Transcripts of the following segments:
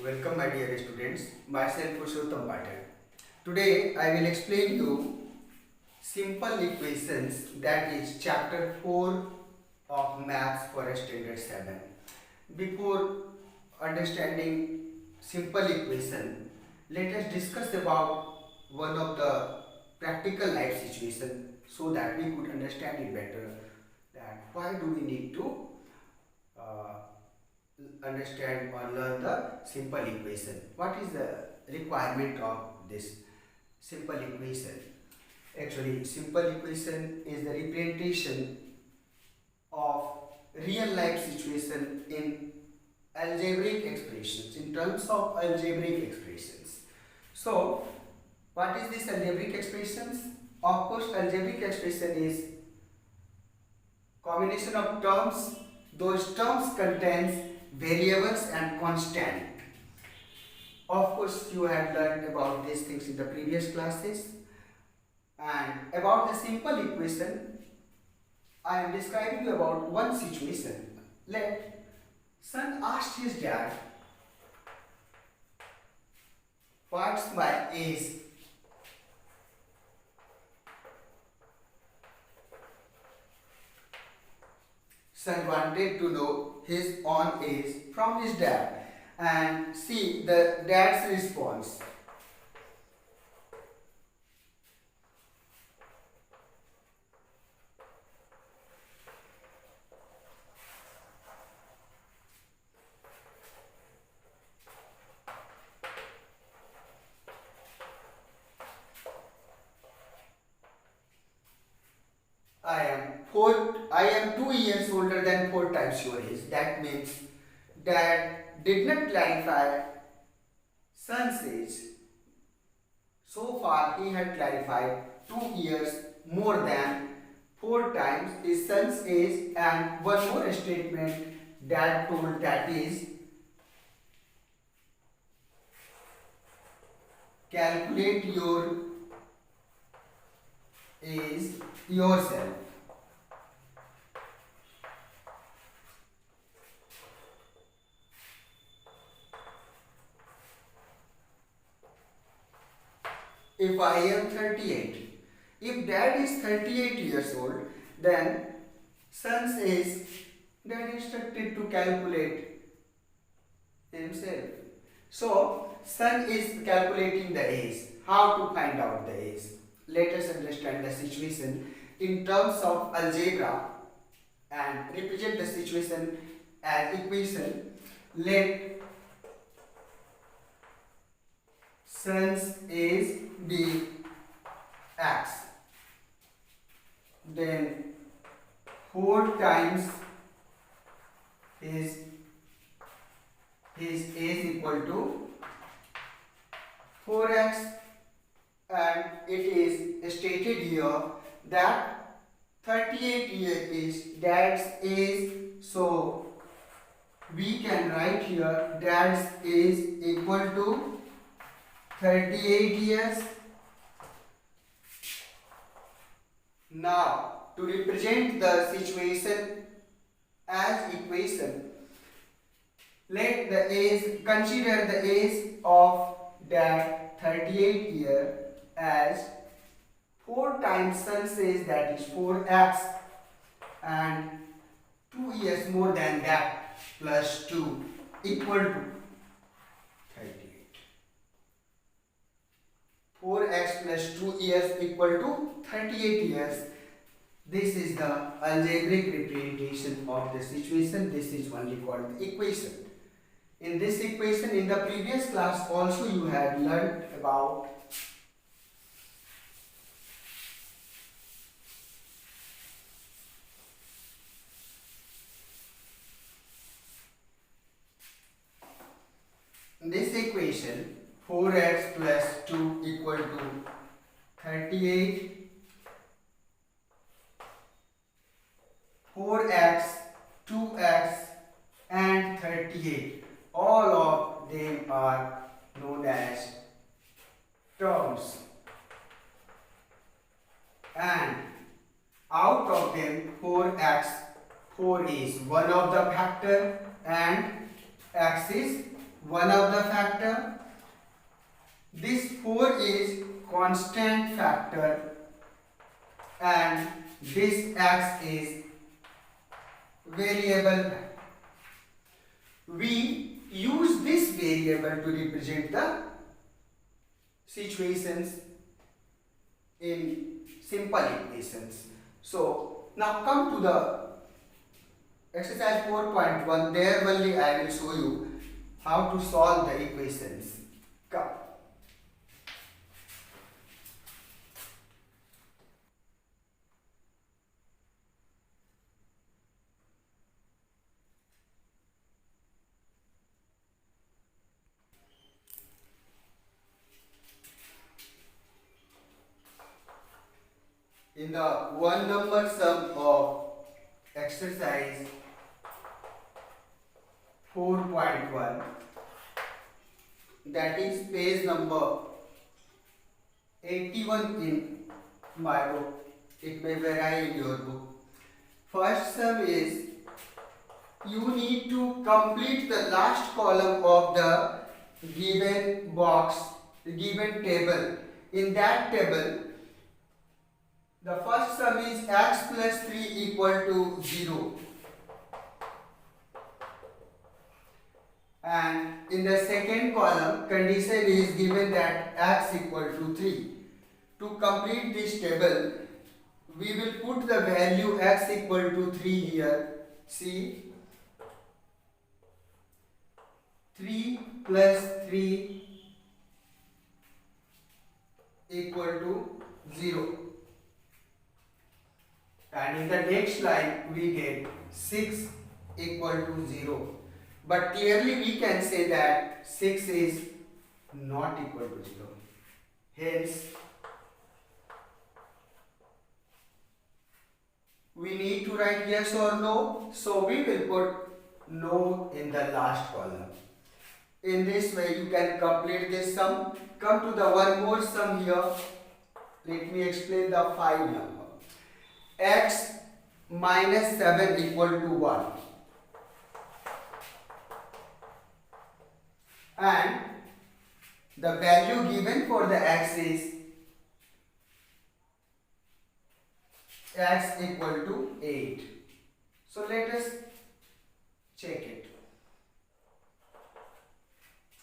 Welcome my dear students, myself Purushottam Patel. Today I will explain you simple equations, that is chapter 4 of maths for standard 7. Before understanding simple equation, let us discuss about one of the practical life situation so that we could understand it better, that why do we need to uh, understand or learn the simple equation. What is the requirement of this simple equation? Actually, simple equation is the representation of real life situation in algebraic expressions, in terms of algebraic expressions. So, what is this algebraic expressions? Of course, algebraic expression is combination of terms. Those terms contains variables and constant. Of course, you have learned about these things in the previous classes. And about the simple equation, I am describing you about one situation. Let son asked his dad, "What's my age?" Son wanted to know his own age from his dad, and see the dad's response. I am 2 years older than 4 times your age. That means dad did not clarify son's age. So far he had clarified 2 years more than 4 times his son's age, and one more statement dad told, that is calculate your age yourself. If I am 38, if dad is 38 years old, then son's age, dad is instructed to calculate himself. So, son is calculating the age. How to find out the age? Let us understand the situation in terms of algebra and represent the situation as equation. Let son's age be x, then 4 times his age equal to 4x, and it is stated here that 38 years is dad's age, so we can write here dad's age equal to 38 years. Now, to represent the situation as equation, let the age, consider the age of dad 38 year as 4 times son's age, that is 4x, and 2 years more than that plus 2 equal to 38. 4x plus 2 years equal to 38 years. This is the algebraic representation of the situation. This is only called the equation. In this equation, in the previous class also you had learned about this equation 4x plus 2 equal to 38, 4x, 2x and 38. All of them are known as terms, and out of them 4x, 4 is one of the factor and x is one of the factor. This 4 is constant factor and this x is variable. We use this variable to represent the situations in simple equations. So now come to the exercise 4.1. There only I will show you how to solve the equations. Come. In the one number sum of exercise 4.1, that is page number 81 in my book, it may vary in your book. First sum is you need to complete the last column of the given box, the given table. In that table, the first sum is x plus 3 equal to 0. And in the second column, condition is given that x equal to 3. To complete this table, we will put the value x equal to 3 here. See, 3 plus 3 equal to 0. And in the next line, we get 6 equal to 0. But clearly we can say that 6 is not equal to 0. Hence, we need to write yes or no. So we will put no in the last column. In this way you can complete this sum. Come to the one more sum here. Let me explain the 5 number. X minus 7 equal to 1. And the value given for the x is x equal to 8. So let us check it.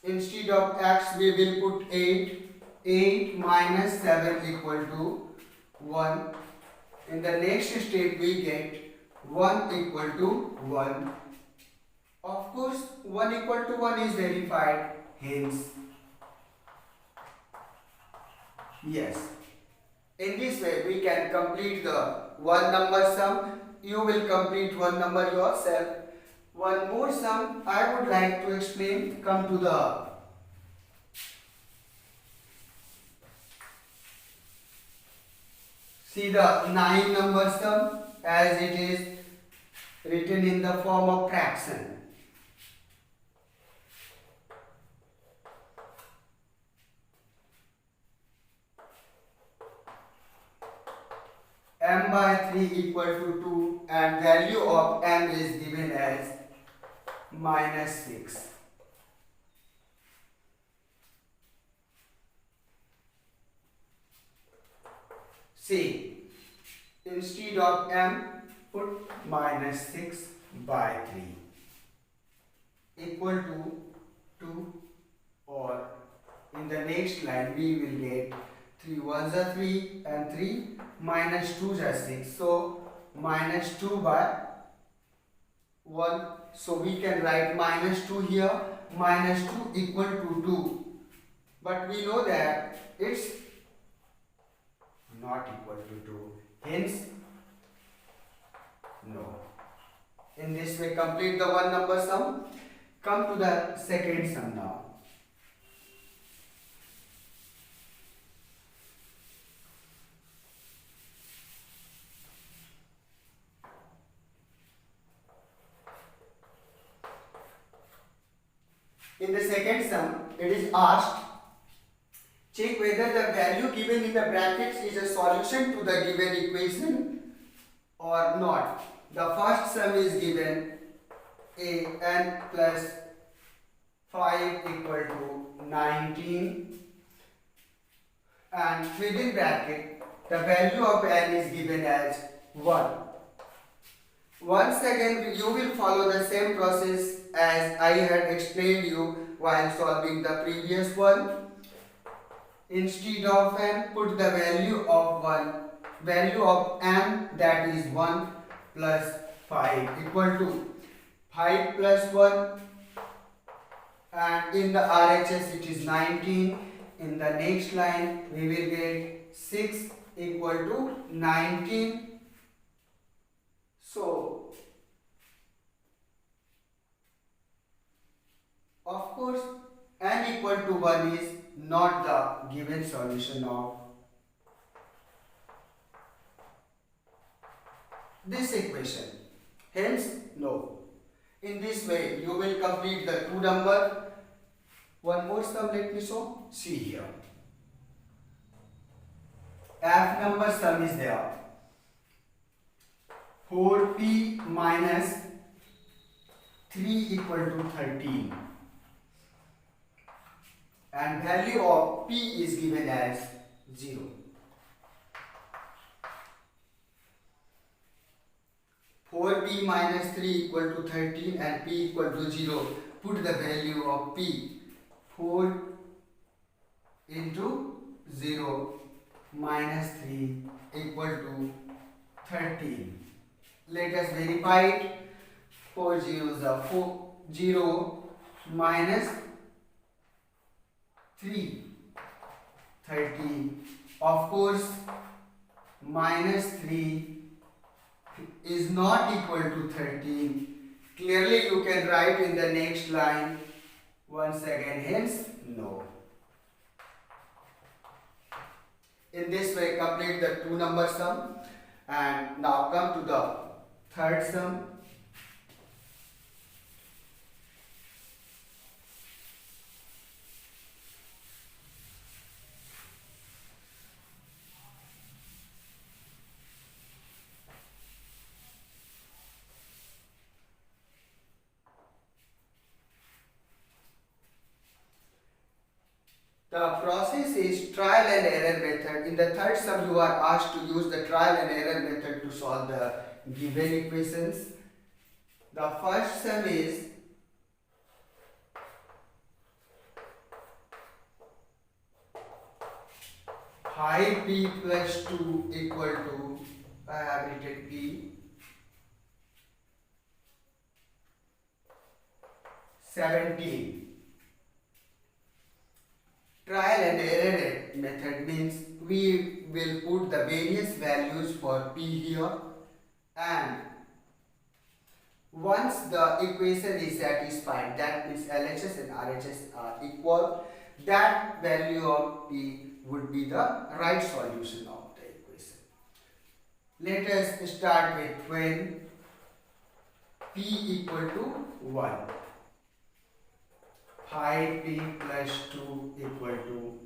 Instead of x we will put 8. 8 minus 7 equal to 1. In the next step we get 1 equal to 1. Of course 1 equal to 1 is verified, hence yes. In this way we can complete the one number sum. You will complete one number yourself. One more sum I would like to explain. Come to the see the 9 number sum as it is written in the form of fraction. M by 3 equal to 2 and value of m is given as minus 6. See, instead of m put minus 6 by 3 equal to 2, or in the next line we will get 3 ones are 3 and 3 minus 2 is 6. So minus 2 by 1. So we can write minus 2 here. Minus 2 equal to 2. But we know that it's not equal to 2. Hence, no. In this way, complete the one number sum. Come to the second sum now. In the second sum, it is asked, check whether the value given in the brackets is a solution to the given equation or not. The first sum is given a n plus 5 equal to 19, and within bracket the value of n is given as 1. Once again you will follow the same process as I had explained you while solving the previous one. Instead of n, put the value of n, that is 1 plus 5 equal to 5 plus 1, and in the RHS it is 19. In the next line we will get 6 equal to 19. So of course n equal to 1 is not the given solution of this equation. Hence no. In this way you will complete the two number. One more sum let me show. See here. F number sum is there. 4p minus 3 equal to 13. And value of p is given as 0. 4p minus 3 equal to 13 and p equal to 0. Put the value of p. 4 into 0 minus 3 equal to 13. Let us verify it. 4 zeros are 4, 0 minus 3, 13. Of course, minus 3 is not equal to 13. Clearly you can write in the next line once again, hence no. In this way complete the two number sum, and now come to the third sum. The process is trial and error method. In the third sum, you are asked to use the trial and error method to solve the given equations. The first sum is 5p plus 2 equal to, I have written p, 17. Trial and error method means we will put the various values for p here, and once the equation is satisfied, that means LHS and RHS are equal, that value of p would be the right solution of the equation. Let us start with when p equal to 1. 5p plus 2 equal to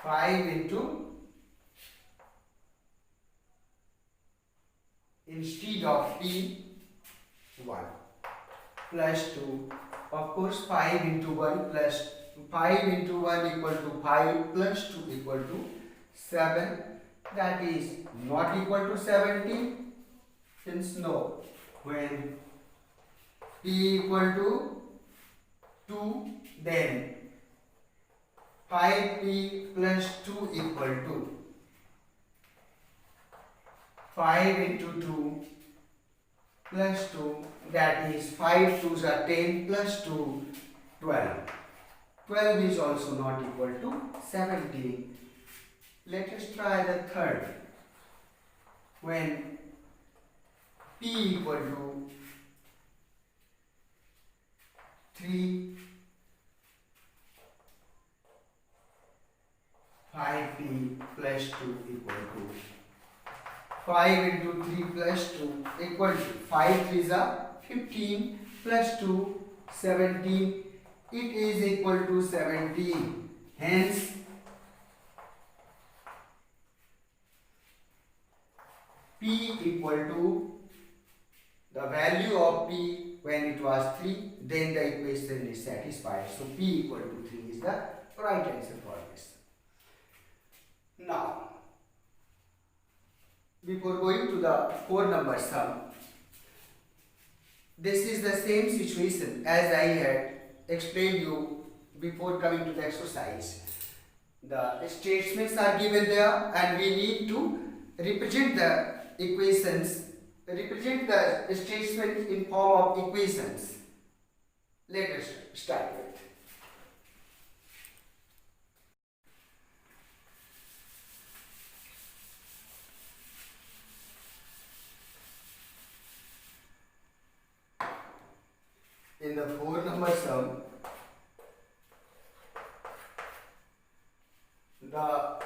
5 into, instead of p, 1 plus 2, of course 5 into 1 plus 5 into 1 equal to 5 plus 2 equal to 7, that is not equal to 17, hence no. When p equal to 2, then 5p plus 2 equal to 5 into 2 plus 2, that is 5 2s are 10 plus 2, 12. 12 is also not equal to 17. Let us try the third. When p equal to 3, 5p plus 2 equal to 5 into 3 plus 2 equal to 5 3s are 15 plus 2, 17. It is equal to 17. Hence, p equal to, the value of p when it was 3, then the equation is satisfied. So P equal to 3 is the right answer for this. Now, before going to the 4 number sum, this is the same situation as I had explained you before coming to the exercise. The statements are given there and we need to represent the equations, represent the statement in form of equations. Let us start with. In the 4 number sum, the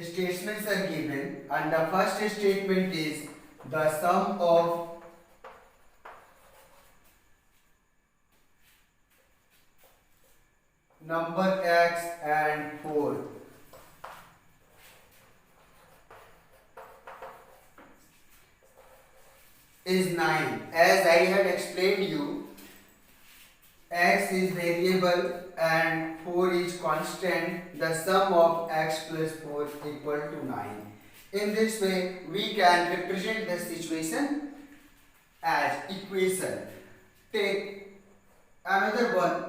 statements are given and the first statement is the sum of number x and 4 is 9. As I had explained you, x is variable and 4 is constant. The sum of x plus 4 equal to 9. In this way, we can represent the situation as equation. Take another one.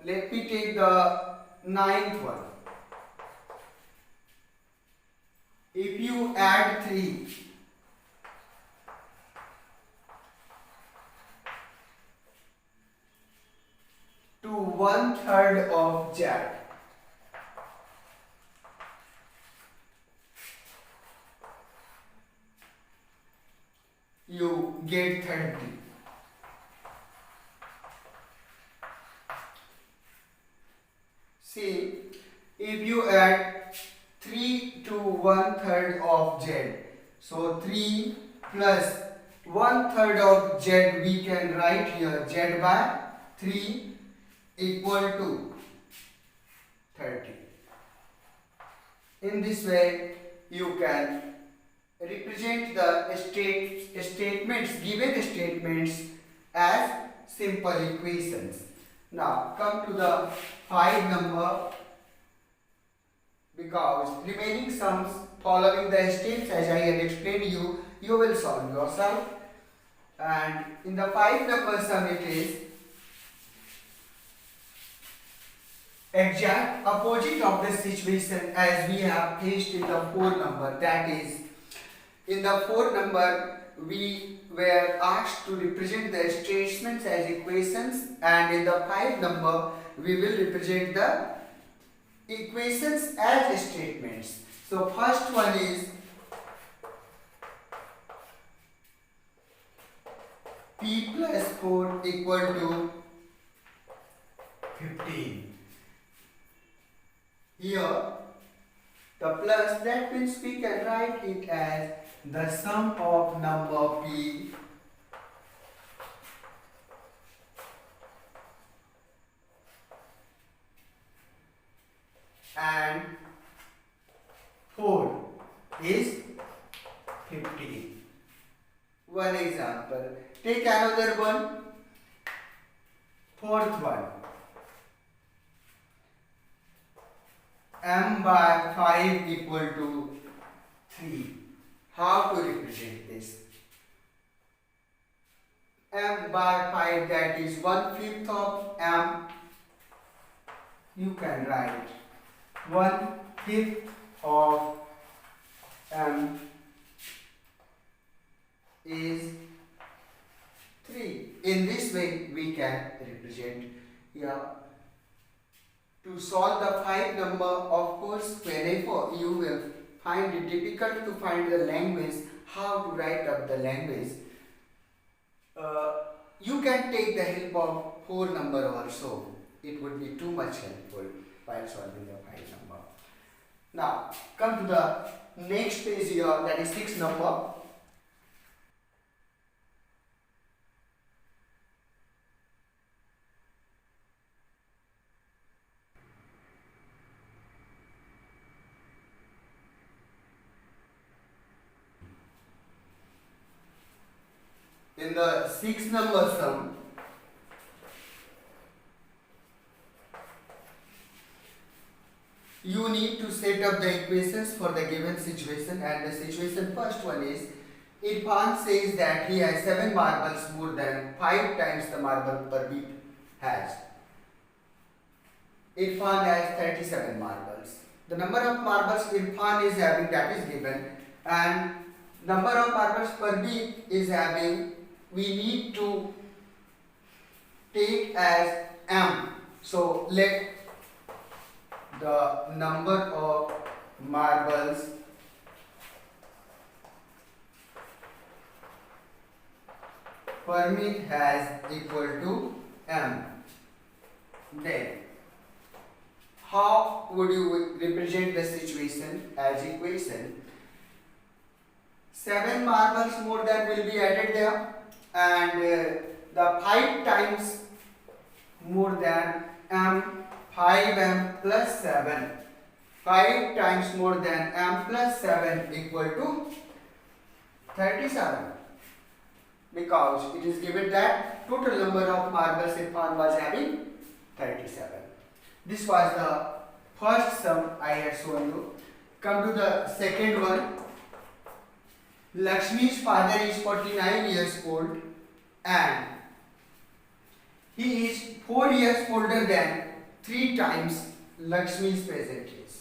Let me take the 9th one. If you add 3 to 1/3 of z, you get 30. See, if you add 3 to 1/3 of z, so 3 plus 1/3 of z, we can write here z by 3 equal to 30. In this way, you can represent the statements, given statements as simple equations. Now come to the 5 number, because remaining sums following the steps as I had explained you will solve yourself. And in the 5 number sum, it is exact opposite of the situation as we have faced in the 4 number. That is, in the 4 number we were asked to represent the statements as equations, and in the 5 number we will represent the equations as statements. So first one is p plus 4 equal to 15. Here the plus, that means we can write it as the sum of number p and 4 is 15. One example. Take another one. Fourth one. M by 5 equal to 3. How to represent this? M by 5, that is 1/5 of M. You can write 1/5 of M is 3. In this way we can represent here. To solve the 5 number, of course, whenever you will find it difficult to find the language, how to write up the language, you can take the help of 4 number also. It would be too much helpful while solving the 5 number. Now, come to the next page here, that is 6 number. in the 6 number sum, you need to set up the equations for the given situation, and the situation first one is Irfan says that he has 7 marbles more than 5 times the marble Parveet has. Irfan has 37 marbles. The number of marbles Irfan is having, that is given, and number of marbles Parveet is having, we need to take as m. So let the number of marbles Parveet has equal to m. Then how would you represent the situation as equation? 7 marbles more than will be added there, and the 5 times more than m, 5m plus 7. 5 times more than m plus 7 equal to 37, because it is given that total number of marbles Irfan was having 37. This was the first sum I had shown you. Come to the second one. Lakshmi's father is 49 years old and he is 4 years older than 3 times Lakshmi's present age.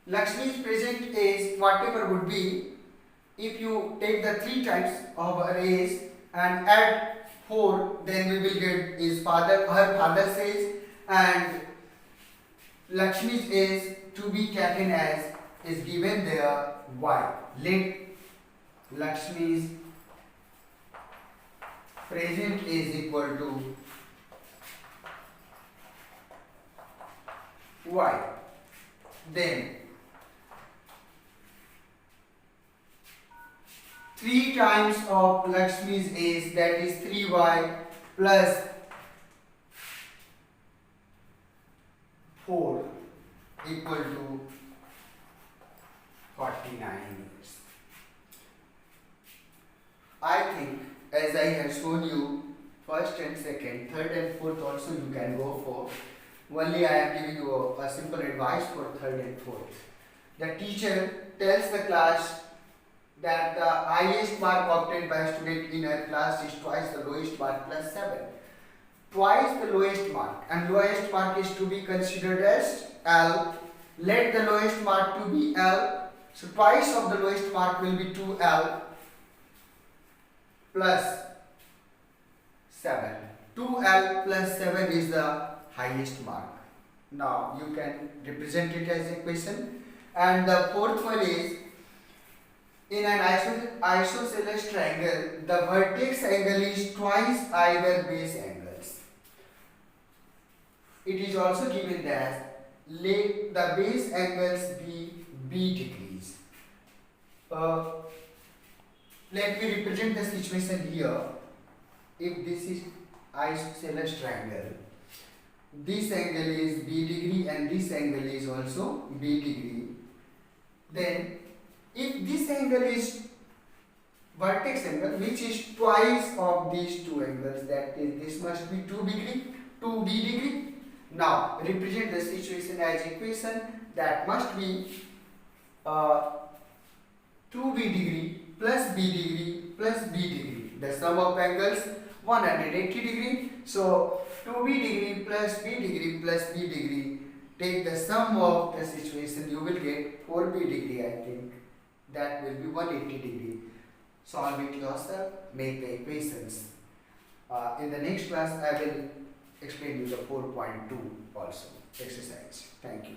Lakshmi's present age, whatever would be, if you take the 3 times of her age and add 4, then we will get her father's age, and Lakshmi's age to be taken as is given there y. Let Lakshmi's present is equal to y. Then 3 times of Lakshmi's age, that is 3y plus 4 equal to 49 years. I think as I have shown you first and second, third and fourth also you can go for. Only I am giving you a simple advice for third and fourth. The teacher tells the class that the highest mark obtained by a student in her class is twice the lowest mark plus 7. Twice the lowest mark, and lowest mark is to be considered as L. Let the lowest mark to be L. So twice of the lowest mark will be 2L plus 7. 2L plus 7 is the highest mark. Now you can represent it as equation. And the fourth one is, in an isosceles triangle, the vertex angle is twice either base angles. It is also given that let the base angles be b degrees. Let me represent the situation here. If this is isosceles triangle, this angle is b degree and this angle is also b degree. Then if this angle is vertex angle, which is twice of these two angles, that is, this must be 2b degree. Now represent the situation as equation, that must be 2b degree plus b degree plus b degree. The sum of angles 180 degree. So 2b degree plus b degree plus b degree. Take the sum of the situation, you will get 4b degree, I think. That will be 180 degree. Solve it yourself, make the equations. In the next class, I will explain you the 4.2 also exercise. Thank you.